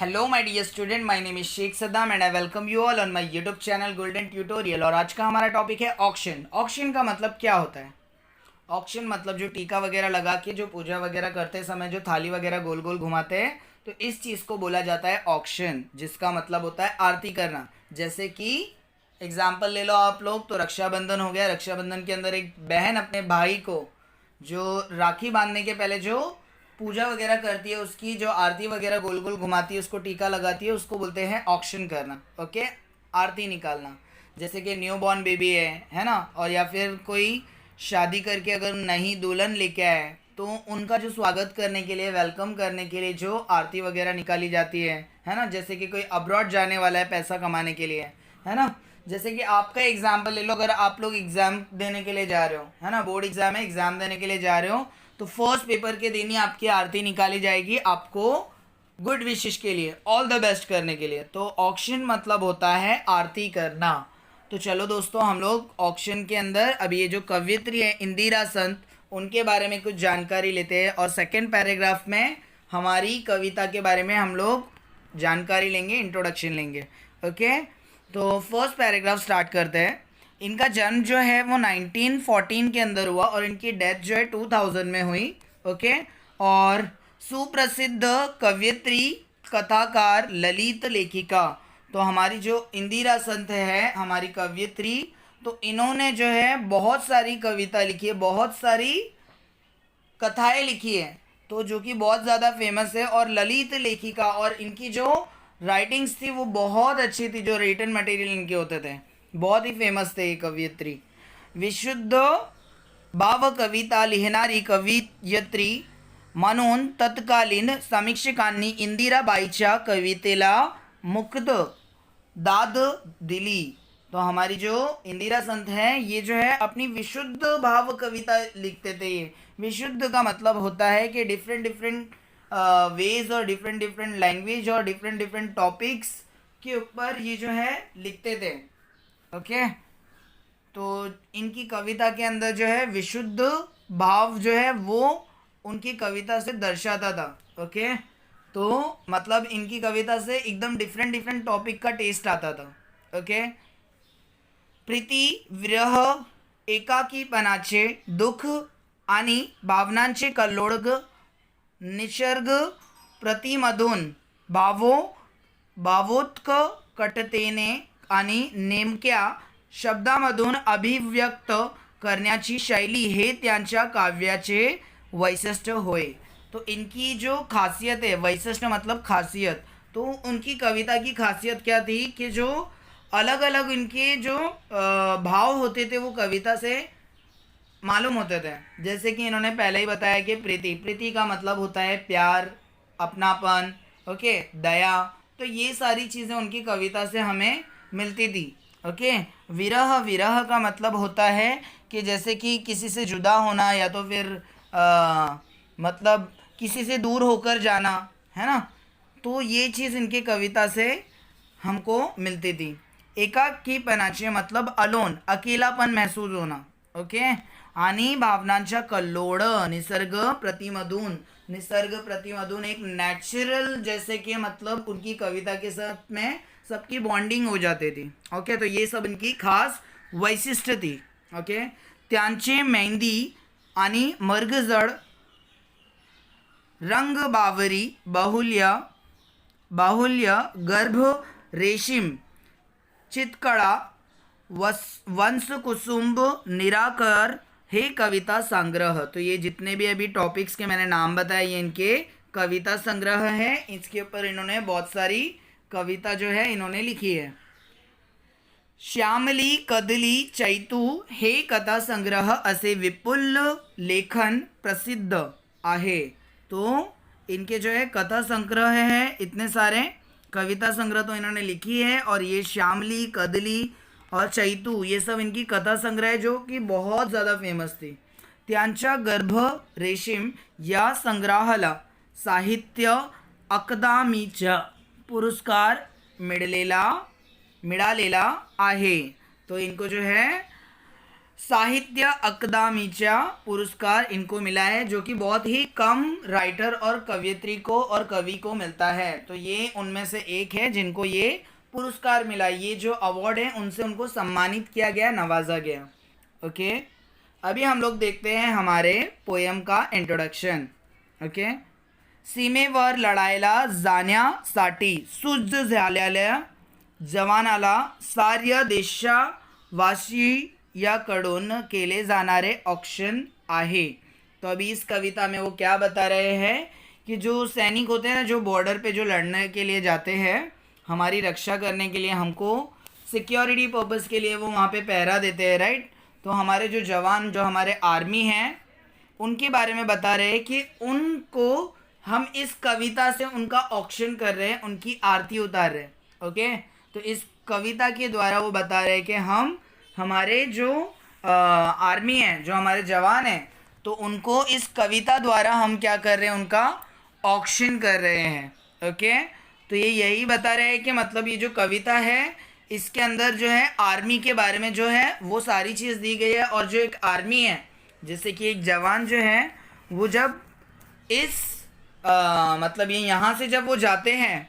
Hello my dear student, my name is Sheikh Saddam and I welcome you all on my YouTube channel Golden Tutorial. और आज का हमारा topic है auction. Auction का मतलब क्या होता है? ऑक्शन मतलब जो टीका वगैरह लगा के जो पूजा वगैरह करते समय जो थाली वगैरह गोल गोल घुमाते हैं, तो इस चीज़ को बोला जाता है ऑक्शन, जिसका मतलब होता है आरती करना। जैसे कि एग्जाम्पल ले लो आप लोग, तो रक्षाबंधन हो गया। रक्षाबंधन के अंदर एक बहन अपने भाई को जो राखी बांधने के पहले जो पूजा वगैरह करती है, उसकी जो आरती वगैरह गोल गोल घुमाती है, उसको टीका लगाती है, उसको बोलते हैं ऑक्शन करना। ओके, आरती निकालना। जैसे कि न्यू बॉर्न बेबी है ना, और या फिर कोई शादी करके अगर नई दुल्हन लेके आए, तो उनका जो स्वागत करने के लिए, वेलकम करने के लिए जो आरती वगैरह निकाली जाती है ना। जैसे कि कोई अब्रॉड जाने वाला है पैसा कमाने के लिए, है ना। जैसे कि आपका एग्जाम्पल ले लो, अगर आप लोग एग्ज़ाम देने के लिए जा रहे हो, है ना, बोर्ड एग्ज़ाम है, एग्ज़ाम देने के लिए जा रहे हो, तो फर्स्ट पेपर के दिन ही आपकी आरती निकाली जाएगी, आपको गुड विशेष के लिए, ऑल द बेस्ट करने के लिए। तो ऑक्शन मतलब होता है आरती करना। तो चलो दोस्तों, हम लोग ऑक्शन के अंदर अभी ये जो कवयित्री है इंदिरा संत, उनके बारे में कुछ जानकारी लेते हैं, और सेकंड पैराग्राफ में हमारी कविता के बारे में हम लोग जानकारी लेंगे, इंट्रोडक्शन लेंगे। ओके, तो फर्स्ट पैराग्राफ स्टार्ट करते हैं। इनका जन्म जो है वो 1914 के अंदर हुआ, और इनकी डेथ जो है 2000 में हुई। ओके, और सुप्रसिद्ध कवयित्री, कथाकार, ललित लेखिका। तो हमारी जो इंदिरा संत है, हमारी कवयित्री, तो इन्होंने जो है बहुत सारी कविता लिखी है, बहुत सारी कथाएं लिखी है, तो जो कि बहुत ज़्यादा फेमस है। और ललित लेखिका, और इनकी जो राइटिंग्स थी वो बहुत अच्छी थी, जो रिटन मटेरियल इनके होते थे, बहुत ही फेमस थे ये कवयित्री। विशुद्ध भाव कविता लिहिणारी कवयित्री म्हणून तत्कालीन समीक्षकांनी इंदिराबाईच्या कवितेला मुग्ध दाद दिली। तो हमारी जो इंदिरा संत हैं, ये जो है अपनी विशुद्ध भाव कविता लिखते थे। ये विशुद्ध का मतलब होता है कि डिफरेंट डिफरेंट वेज और डिफरेंट डिफरेंट लैंग्वेज और डिफरेंट डिफरेंट टॉपिक्स के ऊपर ये जो है लिखते थे। ओके, तो इनकी कविता के अंदर जो है विशुद्ध भाव जो है वो उनकी कविता से दर्शाता था। ओके, तो मतलब इनकी कविता से एकदम डिफरेंट डिफरेंट टॉपिक का टेस्ट आता था। ओके, प्रीती, विरह, एकाकीपणाचे दुःख आणि भावनांचे कल्लोळ, निसर्ग प्रतिमधून भावोत्कटतेने आणि नेमक्या शब्दामधून अभिव्यक्त करण्याची शैली हे त्यांच्या काव्याचे वैशिष्ट्य होय। तो इनकी जो खासियत है, वैशिष्ट्य मतलब खासियत, तो उनकी कविता की खासियत क्या थी कि जो अलग अलग इनके जो भाव होते थे वो कविता से मालूम होते थे। जैसे कि इन्होंने पहले ही बताया कि प्रीति, प्रीति का मतलब होता है प्यार, अपनापन, ओके, दया। तो ये सारी चीज़ें उनकी कविता से हमें मिलती थी। ओके, विरह, विरह का मतलब होता है कि जैसे कि किसी से जुदा होना, या तो फिर मतलब किसी से दूर होकर जाना, है ना। तो ये चीज़ इनकी कविता से हमको मिलती थी। एकाकीपणाचे मतलब अलोन, अकेलापन महसूस होना। ओके, आणि भावनांच्या कल्लोळ, निसर्ग प्रतिमधून, निसर्ग प्रतिमधून एक नेचुरल, जैसे कि मतलब उनकी कविता के साथ में सबकी बॉन्डिंग हो जाती थी। ओके, तो ये सब इनकी खास वैशिष्ट्य थी। ओके, त्यांचे मेहंदी आणि मर्गजड, रंग बावरी, बाहुल्य, बाहुल्य, गर्भ रेशीम, चितकड़ा, वंश कुसुम्ब, निराकर, हे कविता संग्रह। तो ये जितने भी अभी टॉपिक्स के मैंने नाम बताए, ये इनके कविता संग्रह है। इसके ऊपर इन्होंने बहुत सारी कविता जो है इन्होंने लिखी है। श्यामली, कदली, चैतू हे कथा संग्रह असे विपुल लेखन प्रसिद्ध आहे। तो इनके जो है कथा संग्रह है, इतने सारे कविता संग्रह तो इन्होंने लिखी है। और ये श्यामली, कदली और चैतू, ये सब इनकी कथा संग्रह है, जो कि बहुत ज़्यादा फेमस थी। त्यांच्या गर्भ रेशीम या संग्रहाला साहित्य अकादमीचा पुरस्कार मिळालेला आहे। तो इनको जो है साहित्य अकादमीचा पुरस्कार इनको मिला है, जो कि बहुत ही कम राइटर और कवयित्री को और कवि को मिलता है। तो ये उनमें से एक है जिनको ये पुरस्कार मिला। ये जो अवार्ड है उनसे उनको सम्मानित किया गया, नवाजा गया। ओके, अभी हम लोग देखते हैं हमारे पोएम का इंट्रोडक्शन। ओके, सीमेवर लढायला जाण्यासाठी सुज्ज झालेल्या जवानाला सार्य देशवासियाकडून केले जाणारे औक्षण आहे। तो अभी इस कविता में वो क्या बता रहे हैं कि जो सैनिक होते हैं ना, जो बॉर्डर पे जो लड़ने के लिए जाते हैं, हमारी रक्षा करने के लिए, हमको सिक्योरिटी पर्पस के लिए वो वहाँ पे पहरा देते हैं, राइट। तो हमारे जो जवान, जो हमारे आर्मी हैं, उनके बारे में बता रहे हैं कि उनको हम इस कविता से उनका ऑक्शन कर रहे हैं, उनकी आरती उतार रहे हैं। ओके, तो इस कविता के द्वारा वो बता रहे हैं कि हम हमारे जो आर्मी है, जो हमारे जवान हैं, तो उनको इस कविता द्वारा हम क्या कर रहे हैं, उनका ऑक्शन कर रहे हैं। ओके, तो ये यही बता रहे हैं कि मतलब ये जो कविता है, इसके अंदर जो है आर्मी के बारे में जो है वो सारी चीज़ दी गई है। और जो एक आर्मी है, जैसे कि एक जवान जो है, वो जब इस मतलब ये यहाँ से जब वो जाते हैं,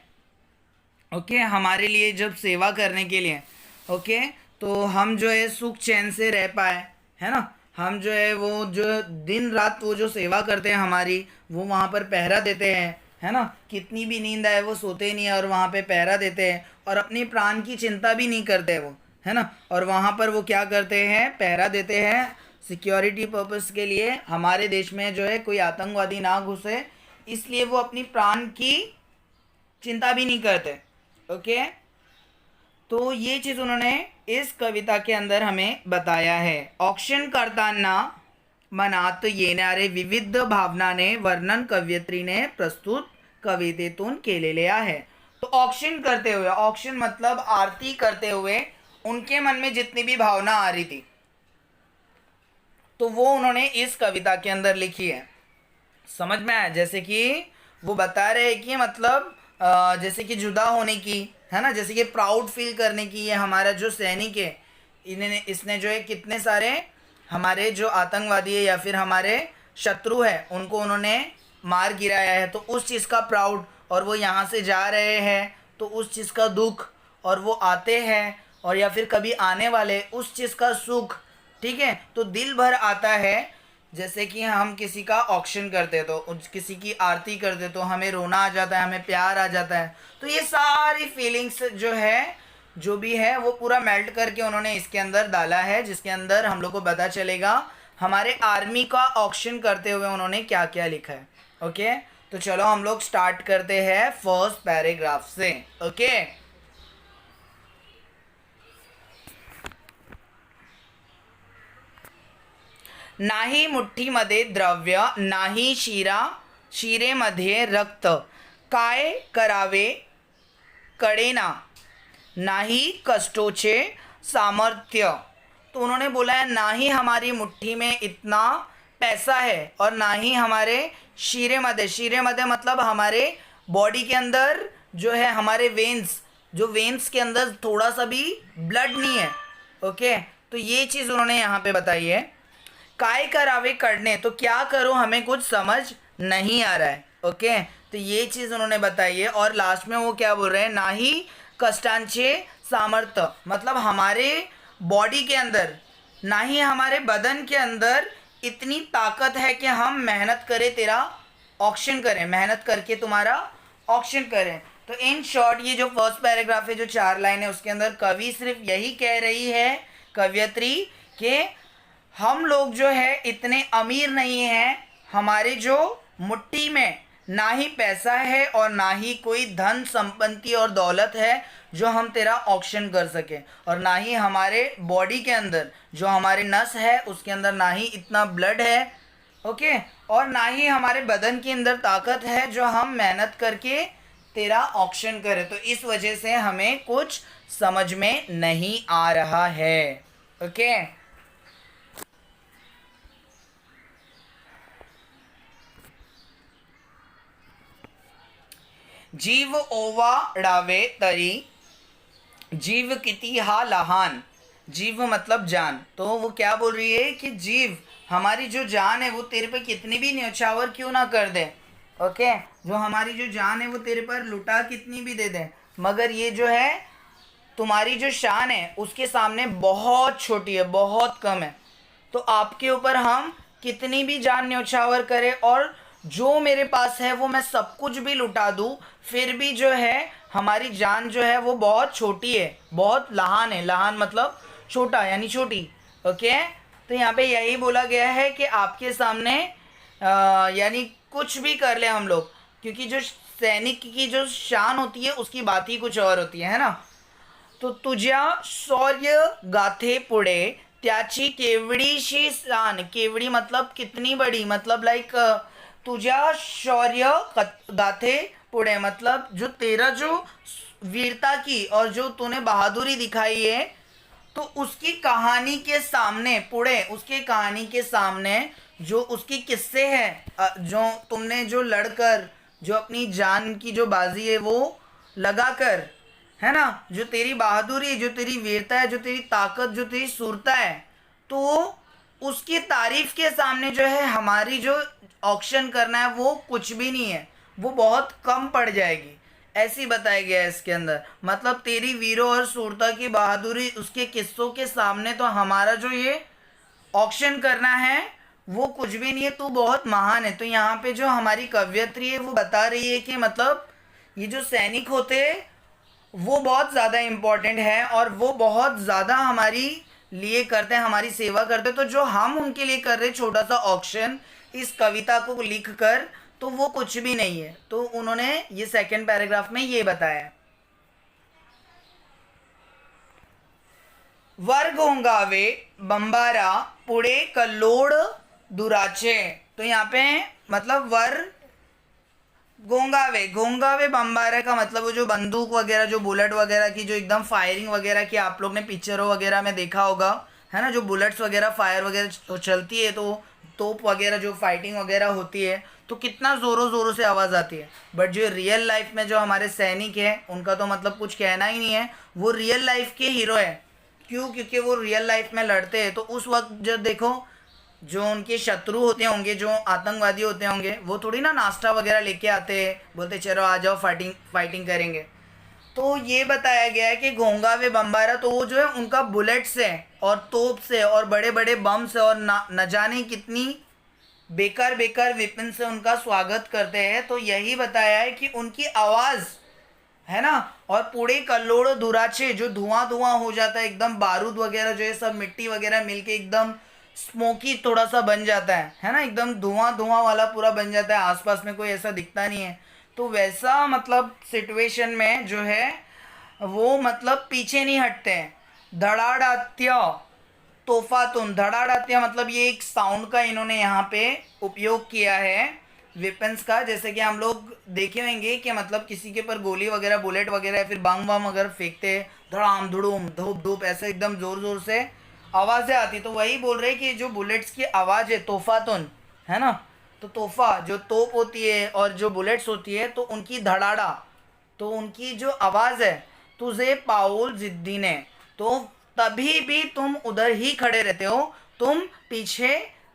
ओके, हमारे लिए जब सेवा करने के लिए, ओके, तो हम जो है सुख चैन से रह पाए, है ना। हम जो है वो जो दिन रात वो जो सेवा करते हैं हमारी, वो वहाँ पर पहरा देते हैं, है ना। कितनी भी नींद आए वो सोते नहीं है और वहाँ पे पहरा देते हैं, और अपने प्राण की चिंता भी नहीं करते वो, है ना। और वहाँ पर वो क्या करते हैं, पहरा देते हैं सिक्योरिटी पर्पस के लिए, हमारे देश में जो है कोई आतंकवादी ना घुसे, इसलिए वो अपनी प्राण की चिंता भी नहीं करते। ओके, तो ये चीज़ उन्होंने इस कविता के अंदर हमें बताया है। ऑक्शन करताना मनात येणारे विविध भावनाने वर्णन कवयित्रीने प्रस्तुत कवितेतून केलेले आहे। तो ऑक्शन करते हुए, ऑक्शन मतलब आरती करते हुए, उनके मन में जितनी भी भावना आ रही थी, तो वो उन्होंने इस कविता के अंदर लिखी है। समझ में आया? जैसे कि वो बता रहे हैं कि मतलब जैसे कि जुदा होने की, है ना, जैसे कि प्राउड फील करने की, ये हमारा जो सैनिक है, इसने जो है कितने सारे हमारे जो आतंकवादी है या फिर हमारे शत्रु है, उनको उन्होंने मार गिराया है, तो उस चीज़ का प्राउड, और वो यहाँ से जा रहे हैं तो उस चीज़ का दुख, और वो आते हैं और या फिर कभी आने वाले, उस चीज़ का सुख। ठीक है, तो दिल भर आता है। जैसे कि हम किसी का ऑक्शन करते तो, किसी की आरती करते तो हमें रोना आ जाता है, हमें प्यार आ जाता है। तो ये सारी फीलिंग्स जो है, जो भी है, वो पूरा मेल्ट करके उन्होंने इसके अंदर डाला है, जिसके अंदर हम लोग को पता चलेगा हमारे आर्मी का ऑक्शन करते हुए उन्होंने क्या क्या लिखा है। ओके, तो चलो हम लोग स्टार्ट करते हैं फर्स्ट पैराग्राफ से। ओके, नाही मुठ्ठीमध्ये द्रव्य, नाही शिरेमध्ये रक्त, काय करावे कळेना, नाही कष्टोचे सामर्थ्य। तो उन्होंने बोला है, ना ही हमारी मुट्ठी में इतना पैसा है और ना ही हमारे शीरे मध्य मतलब हमारे बॉडी के अंदर जो है, हमारे वेन्स, जो वेन्स के अंदर थोड़ा सा भी ब्लड नहीं है। ओके, तो ये चीज़ उन्होंने यहाँ पे बताई है। काय करावे करने, तो क्या करो, हमें कुछ समझ नहीं आ रहा है। ओके, तो ये चीज़ उन्होंने बताई है। और लास्ट में वो क्या बोल रहे हैं, ना ही कष्टांचे सामर्थ्य, मतलब हमारे बॉडी के अंदर, ना ही हमारे बदन के अंदर इतनी ताकत है कि हम मेहनत करें, तेरा ऑक्शन करें, मेहनत करके तुम्हारा ऑक्शन करें। तो इन शॉर्ट ये जो फर्स्ट पैराग्राफ है, जो 4 लाइन है, उसके अंदर कवि सिर्फ यही कह रही है, कवयित्री, कि हम लोग जो है इतने अमीर नहीं हैं, हमारे जो मुट्ठी में ना ही पैसा है और ना ही कोई धन संपत्ति और दौलत है जो हम तेरा ऑक्शन कर सके, और ना ही हमारे बॉडी के अंदर जो हमारे नस है उसके अंदर ना ही इतना ब्लड है। ओके, और ना ही हमारे बदन के अंदर ताकत है जो हम मेहनत करके तेरा ऑक्शन करें। तो इस वजह से हमें कुछ समझ में नहीं आ रहा है। ओके, जीव ओवाळावे तरी जीव किती हा लहान, जीव मतलब जान। तो वो क्या बोल रही है कि जीव, हमारी जो जान है वो तेरे पे कितनी भी न्यौछावर क्यों ना कर दे, ओके, जो हमारी जो जान है वो तेरे पर लुटा कितनी भी दे दे, मगर ये जो है तुम्हारी जो शान है उसके सामने बहुत छोटी है, बहुत कम है। तो आपके ऊपर हम कितनी भी जान न्यौछावर करें और जो मेरे पास है वो मैं सब कुछ भी लुटा दूँ, फिर भी जो है हमारी जान जो है वो बहुत छोटी है, बहुत लहान है। लहान मतलब छोटा यानी छोटी, ओके। तो यहाँ पे यही बोला गया है कि आपके सामने यानी कुछ भी कर ले हम लोग, क्योंकि जो सैनिक की जो शान होती है उसकी बात ही कुछ और होती है ना। तो तुझ्या शौर्य गाथे पुढे त्याची केवडीशी शान, केवडी मतलब कितनी बड़ी, मतलब लाइक तुझ्या शौर्य गाथे पुढे मतलब जो तेरा जो वीरता की और जो तूने बहादुरी दिखाई है, तो उसकी कहानी के सामने पुढे, उसके कहानी के सामने जो उसकी किस्से हैं, जो तुमने जो लड़कर जो अपनी जान की जो बाजी है वो लगाकर, है ना, जो तेरी बहादुरी, जो तेरी वीरता है, जो तेरी ताकत, जो तेरी सूरता है, तो उसकी तारीफ के सामने जो है हमारी जो ऑक्शन करना है वो कुछ भी नहीं है, वो बहुत कम पड़ जाएगी, ऐसी बताया गया है इसके अंदर। मतलब तेरी वीरों और सूरता की बहादुरी उसके किस्सों के सामने तो हमारा जो ये ऑक्शन करना है वो कुछ भी नहीं है, तू बहुत महान है। तो यहाँ पे जो हमारी कवयत्री है वो बता रही है कि मतलब ये जो सैनिक होते हैं वो बहुत ज़्यादा इम्पोर्टेंट है और वो बहुत ज़्यादा हमारी लिए करते हैं, हमारी सेवा करते हैं। तो जो हम उनके लिए कर रहे छोटा सा ऑक्शन इस कविता को लिख कर, तो वो कुछ भी नहीं है। तो उन्होंने ये सेकंड पैराग्राफ में ये बताया है। वर घोंगावे बंबारा पुढे कल्लोड दुराचे। तो यहाँ पे मतलब वर घोंगावे, घोंगावे बम्बारा का मतलब वो जो बंदूक वगैरह, जो बुलेट वगैरह की जो एकदम फायरिंग वगैरह की आप लोग ने पिक्चरों वगैरह में देखा होगा, है ना, जो बुलेट्स वगैरह फायर वगैरह तो चलती है, तो तोप वगैरह जो फाइटिंग वगैरह होती है तो कितना ज़ोरों ज़ोरों से आवाज़ आती है। बट जो रियल लाइफ में जो हमारे सैनिक हैं उनका तो मतलब कुछ कहना ही नहीं है, वो रियल लाइफ के हीरो है। क्यों? क्योंकि वो रियल लाइफ में लड़ते हैं। तो उस वक्त जब देखो जो उनके शत्रु होते होंगे, जो आतंकवादी होते होंगे, वो थोड़ी ना नाश्ता वगैरह लेके आते हैं, बोलते चलो आ जाओ फाइटिंग फाइटिंग करेंगे। तो ये बताया गया है कि घोंगावे बम्बारा तो वो जो है उनका बुलेट से और तोप से और बड़े बड़े बम से और न जाने कितनी बेकार बेकार विपिन से उनका स्वागत करते हैं। तो यही बताया है कि उनकी आवाज़, है ना, और पूरे कल्लोड़ों धुराचे जो धुआं धुआं हो जाता है, एकदम बारूद वगैरह जो है सब मिट्टी वगैरह मिलके एकदम स्मोकी थोड़ा सा बन जाता है ना, एकदम धुआं धुआं वाला पूरा बन जाता है, आसपास में कोई ऐसा दिखता नहीं है। तो वैसा मतलब सिचुएशन में जो है वो मतलब पीछे नहीं हटते हैं। धड़ाड़ात्य तोहफातुन, धड़ाड़ात्य मतलब ये एक साउंड का इन्होंने यहाँ पे उपयोग किया है वेपन्स का। जैसे कि हम लोग देखे होंगे कि मतलब किसी के ऊपर गोली वगैरह, बुलेट वगैरह या फिर बम वम अगर फेंकते हैं, धड़ाम धुड़ूम धूप धूप ऐसे एकदम ज़ोर ज़ोर से आवाज़ें आती। तो वही बोल रहे हैं कि जो बुलेट्स की आवाज़ है तोहफातुन, है ना, तो तोहफा जो तोप होती है और जो बुलेट्स होती है तो उनकी धड़ाड़ा, तो उनकी जो आवाज़ है, तुझे पाउल जिद्दी ने, तो तभी भी तुम उधर ही खड़े रहते हो, तुम पीछे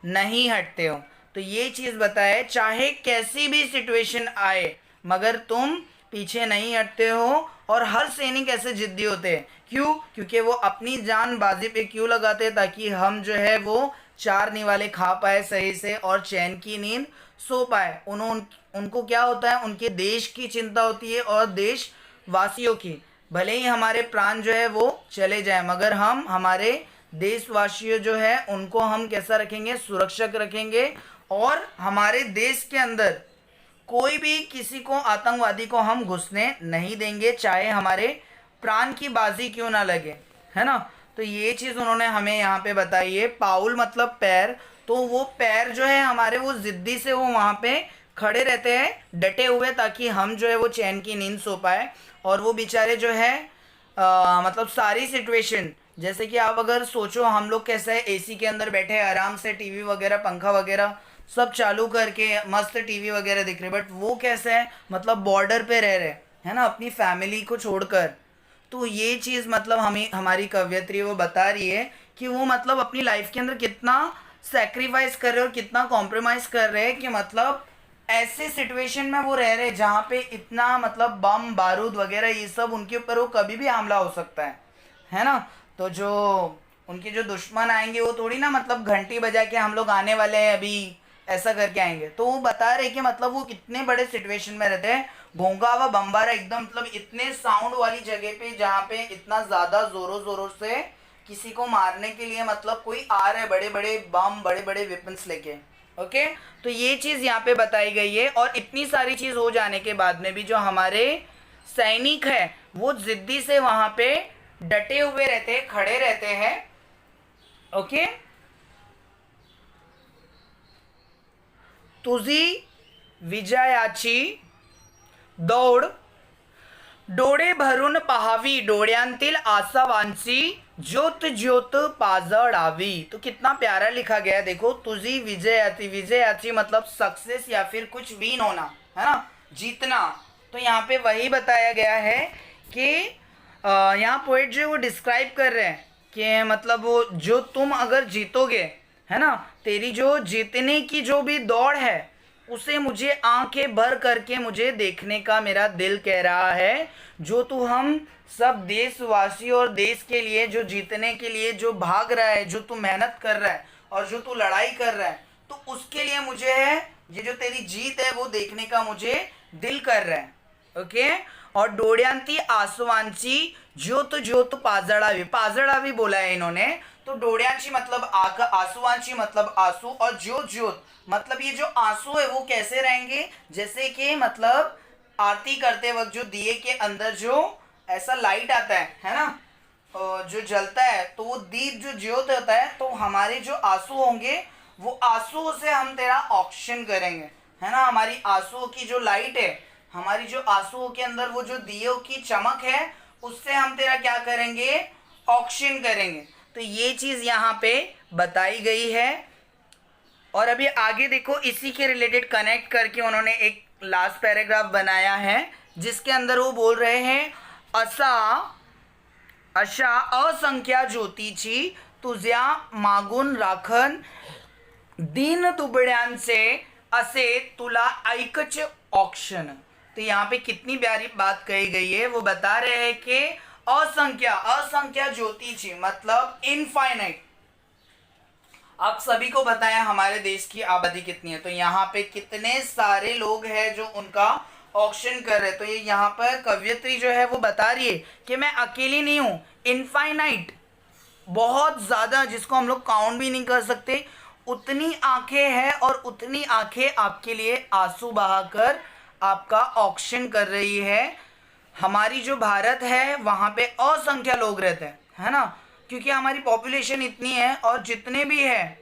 नहीं हटते हो। तो ये चीज़ बताए, चाहे कैसी भी सिचुएशन आए मगर तुम पीछे नहीं हटते हो। और हर सैनिक ऐसे जिद्दी होते हैं। क्यों? क्योंकि वो अपनी जान बाजी पे क्यों लगाते हैं? ताकि हम जो है वो चार निवाले खा पाए सही से और चैन की नींद सो पाए। उनको क्या होता है? उनके देश की चिंता होती है और देशवासियों की। भले ही हमारे प्राण जो है वो चले जाए मगर हम हमारे देशवासियों जो है उनको हम कैसा रखेंगे? सुरक्षित रखेंगे। और हमारे देश के अंदर कोई भी किसी को, आतंकवादी को हम घुसने नहीं देंगे, चाहे हमारे प्राण की बाजी क्यों ना लगे, है ना। तो ये चीज़ उन्होंने हमें यहाँ पे बताई है। पाउल मतलब पैर, तो वो पैर जो है हमारे वो जिद्दी से वो वहाँ पे खड़े रहते हैं डटे हुए, ताकि हम जो है वो चैन की नींद सो पाए। और वो बेचारे जो है मतलब सारी सिचुएशन, जैसे कि आप अगर सोचो हम लोग कैसे है एसी के अंदर बैठे आराम से, टीवी वगैरह पंखा वगैरह सब चालू करके मस्त टीवी वगैरह दिख रहे, बट वो कैसे है मतलब बॉर्डर पे रह रहे, है ना, अपनी फैमिली को छोड़कर। तो ये चीज़ मतलब हमें हमारी कवयित्री वो बता रही है कि वो मतलब अपनी लाइफ के अंदर कितना सेक्रीफाइस कर रहे हैं और कितना कॉम्प्रोमाइज़ कर रहे हैं कि मतलब ऐसे सिचुएशन में वो रह रहे हैं जहाँ पे इतना मतलब बम बारूद वगैरह ये सब उनके ऊपर वो कभी भी हमला हो सकता है ना। तो जो उनके जो दुश्मन आएंगे वो थोड़ी ना मतलब घंटी बजा के हम लोग आने वाले हैं अभी ऐसा करके आएंगे। तो वो बता रहे कि मतलब वो कितने बड़े सिचुएशन में रहते हैं, भोंगा व बम्बारा एकदम मतलब इतने साउंड वाली जगह पे जहाँ पे इतना ज़्यादा ज़ोरों ज़ोरों से किसी को मारने के लिए मतलब कोई आ रहा है बड़े बड़े बम बड़े बड़े वेपन्स लेके। ओके, तो ये चीज़ यहाँ पे बताई गई है। और इतनी सारी चीज़ हो जाने के बाद में भी जो हमारे सैनिक है वो जिद्दी से वहाँ पे डटे हुए रहते हैं, खड़े रहते हैं। ओके, तुझी विजयाची दौड डोळे भरून पहावी, डोळ्यांतील आसवांची ज्योत ज्योत पाजळावी। तो कितना प्यारा लिखा गया है, देखो। तुझी विजयाची, विजयाची मतलब सक्सेस या फिर कुछ विन होना, है ना, जीतना। तो यहाँ पे वही बताया गया है कि यहाँ पोएट जो वो डिस्क्राइब कर रहे हैं कि मतलब वो जो तुम अगर जीतोगे, है ना, तेरी जो जीतने की जो भी दौड़ है उसे मुझे आंखें भर करके मुझे देखने का मेरा दिल कह रहा है। जो तू हम सब देशवासी और देश के लिए जो जीतने के लिए जो भाग रहा है, जो तू मेहनत कर रहा है और जो तू लड़ाई कर रहा है, तो उसके लिए मुझे है ये जो तेरी जीत है वो देखने का मुझे दिल कर रहा है। ओके, और डोळ्यांती आसवांची ज्योत ज्योत पाजळावी, पाजळावी बोला है इन्होंने। तो डोळ्यांची मतलब आग, आंसुआंची मतलब आंसू, और ज्योत ज्योत मतलब ये जो आंसू है वो कैसे रहेंगे, जैसे कि मतलब आरती करते वक्त जो दिए के अंदर जो ऐसा लाइट आता है ना, जो जलता है, तो वो दीप जो ज्योत होता है, तो हमारे जो आंसू होंगे वो आंसुओं से हम तेरा ऑक्शन करेंगे, है ना। हमारी आंसुओं की जो लाइट है, हमारी जो आंसुओं के अंदर वो जो दियों की चमक है, उससे हम तेरा क्या करेंगे, ऑक्शन करेंगे। तो ये चीज़ यहाँ पे बताई गई है। और अभी आगे देखो, इसी के रिलेटेड कनेक्ट करके उन्होंने एक लास्ट पैराग्राफ बनाया है जिसके अंदर वो बोल रहे हैं, अशा असंख्या ज्योतीची तुझ्या मागून राखण, दीन दुबळ्यांचे असे तुला ऐकच ऑक्शन। तो यहाँ पे कितनी प्यारी बात कही गई है। वो बता रहे हैं कि असंख्या, असंख्या ज्योतिषी मतलब इनफाइनाइट। आप सभी को बताया हमारे देश की आबादी कितनी है, तो यहाँ पे कितने सारे लोग हैं जो उनका ऑक्शन कर रहे हैं। तो ये यहाँ पर कवयित्री जो है वो बता रही है कि मैं अकेली नहीं हूँ, इनफाइनाइट बहुत ज़्यादा, जिसको हम लोग काउंट भी नहीं कर सकते, उतनी आंखें हैं और उतनी आंखें आपके लिए आंसू बहाकर आपका ऑक्शन कर रही है। हमारी जो भारत है वहाँ पे असंख्य लोग रहते हैं, है ना, क्योंकि हमारी पॉपुलेशन इतनी है और जितने भी है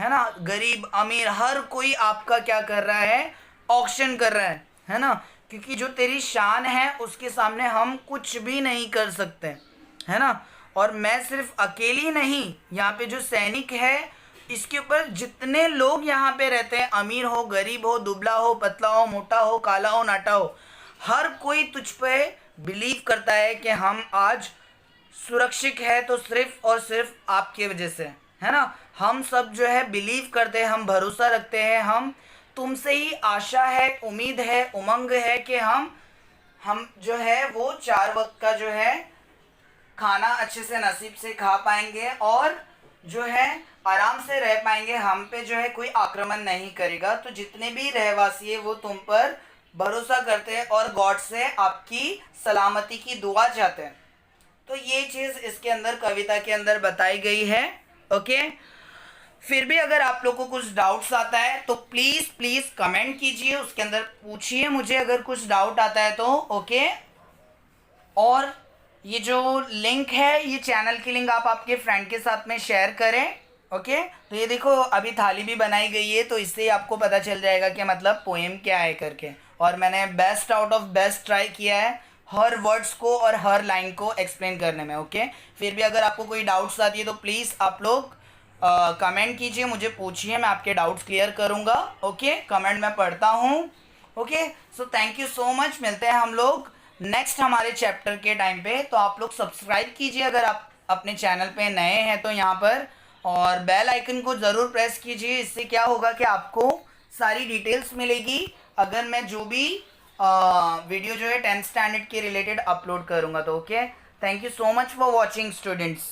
ना, गरीब अमीर हर कोई आपका क्या कर रहा है, ऑक्शन कर रहा है ना, क्योंकि जो तेरी शान है उसके सामने हम कुछ भी नहीं कर सकते, है ना। और मैं सिर्फ अकेली नहीं, यहाँ पे जो सैनिक है इसके ऊपर जितने लोग यहाँ पे रहते हैं, अमीर हो गरीब हो, दुबला हो पतला हो, मोटा हो काला हो नाटा हो, हर कोई तुझ पे बिलीव करता है कि हम आज सुरक्षित है तो सिर्फ और सिर्फ आपके वजह से, है ना। हम सब जो है बिलीव करते हैं, हम भरोसा रखते हैं, हम तुमसे ही आशा है, उम्मीद है, उमंग है कि हम जो है वो 4 वक्त का जो है खाना अच्छे से नसीब से खा पाएंगे और जो है आराम से रह पाएंगे, हम पे जो है कोई आक्रमण नहीं करेगा। तो जितने भी रहवासी है वो तुम पर भरोसा करते हैं और गॉड से आपकी सलामती की दुआ चाहते हैं। तो ये चीज़ इसके अंदर कविता के अंदर बताई गई है। ओके, फिर भी अगर आप लोग को कुछ डाउट्स आता है तो प्लीज़ कमेंट कीजिए, उसके अंदर पूछिए मुझे अगर कुछ डाउट आता है तो। ओके, और ये जो लिंक है, ये चैनल की लिंक आप आपके फ्रेंड के साथ में शेयर करें। ओके, तो ये देखो अभी थाली भी बनाई गई है, तो इससे आपको पता चल जाएगा कि मतलब पोएम क्या है करके। और मैंने best out of best try किया है हर वर्ड्स को और हर लाइन को एक्सप्लेन करने में। ओके, फिर भी अगर आपको कोई डाउट्स आती है तो प्लीज़ आप लोग कमेंट कीजिए, मुझे पूछिए, मैं आपके डाउट्स क्लियर करूँगा। ओके, कमेंट मैं पढ़ता हूँ। Okay, so thank you so much, मिलते हैं हम लोग नेक्स्ट हमारे चैप्टर के टाइम पे, तो आप लोग सब्सक्राइब कीजिए अगर आप अपने चैनल पे नए हैं तो यहाँ पर, और बेल आइकन को ज़रूर प्रेस कीजिए। इससे क्या होगा कि आपको सारी डिटेल्स मिलेगी अगर मैं जो भी वीडियो जो है 10th स्टैंडर्ड के रिलेटेड अपलोड करूँगा तो। Okay, thank you so much for watching students.